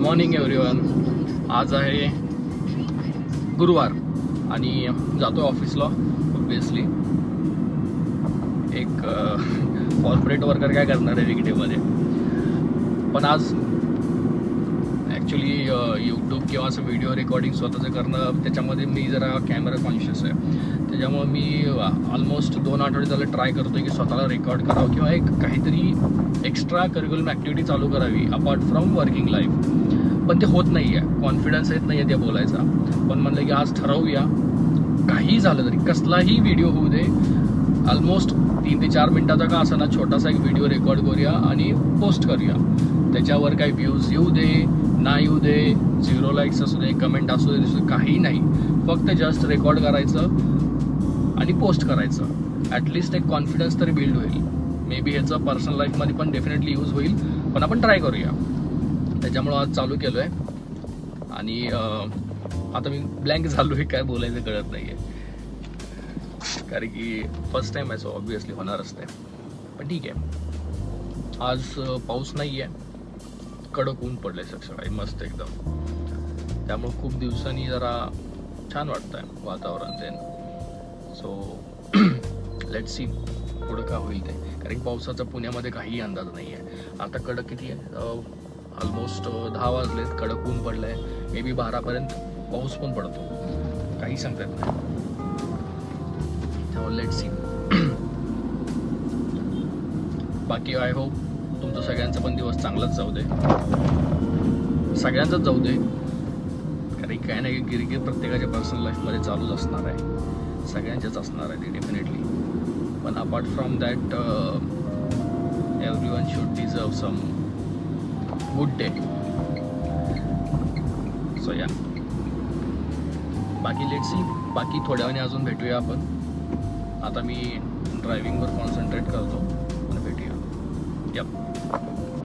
Morning everyone. आज आहे गुरुवार आणि जातो ऑफिसला. ऑब्वियसली एक कॉर्पोरेट वर्कर काय करणार आहे वीकडेमध्ये, पण आज ॲक्च्युली यूट्यूब किंवा असं व्हिडिओ रेकॉर्डिंग स्वतःचं करणं, त्याच्यामध्ये मी जरा कॅमेरा कॉन्शियस आहे. त्याच्यामुळं मी ऑलमोस्ट 2 आठवडे झाले ट्राय करतो की स्वतःला रेकॉर्ड करावं किंवा एक काहीतरी एक्स्ट्रा करिक्युलम ॲक्टिव्हिटी चालू करावी अपार्ट फ्रॉम वर्किंग लाईफ. पण ते होत नाही आहे, कॉन्फिडन्स येत नाही आहे ते बोलायचा. पण म्हणलं की आज ठरवूया, काही झालं तरी कसलाही व्हिडिओ होऊ दे, ऑलमोस्ट 3 ते 4 मिनटाचा का असा ना छोटासा एक व्हिडिओ रेकॉर्ड करूया आणि पोस्ट करूया. त्याच्यावर काही व्ह्यूज येऊ दे ना येऊ दे, 0 लाईक्स असू दे, कमेंट असू दे, काही नाही, फक्त जस्ट रेकॉर्ड करायचं आणि पोस्ट करायचं. ॲटलिस्ट एक कॉन्फिडन्स तरी बिल्ड होईल. मे बी ह्याचं पर्सनल लाईफमध्ये पण डेफिनेटली यूज होईल, पण आपण ट्राय करूया. त्याच्यामुळं आज चालू केलो आहे आणि आता मी ब्लँक झालो आहे, काय बोलायचं कळत नाही आहे, कारण की फर्स्ट टाईम आहे. सो ऑब्वियसली होणारच ते, पण ठीक आहे. आज पाऊस नाही आहे, कडक ऊन पडले सकाळी मस्त एकदम. त्यामुळं खूप दिवसांनी जरा छान वाटतं आहे वातावरण ते. सो लेट सी पुढं का होईल ते, कारण पावसाचा पुण्यामध्ये काही अंदाज नाही आहे. आता कडक किती आहे, ऑलमोस्ट 10 वाजलेत, कडक ऊन पडलं आहे. मे बी 12पर्यंत पाऊस पण पडतो, काही सांगता येत नाही. त्यामुळे लेट सी. बाकी आय होप तुमचं सगळ्यांचा पण दिवस चांगलाच जाऊ दे, सगळ्यांचाच जाऊ दे, कारण काय नाही गिरगिर प्रत्येकाच्या पर्सनल लाईफमध्ये चालूच असणार आहे, सगळ्यांच्याच असणार आहे ते डेफिनेटली. पण apart from that everyone should deserve some good day. So yeah, बाकी लेट्स सी. बाकी थोड्या वेळाने अजून भेटूया आपण. आता मी ड्रायव्हिंगवर कॉन्सन्ट्रेट करतो आणि भेटूया. यप.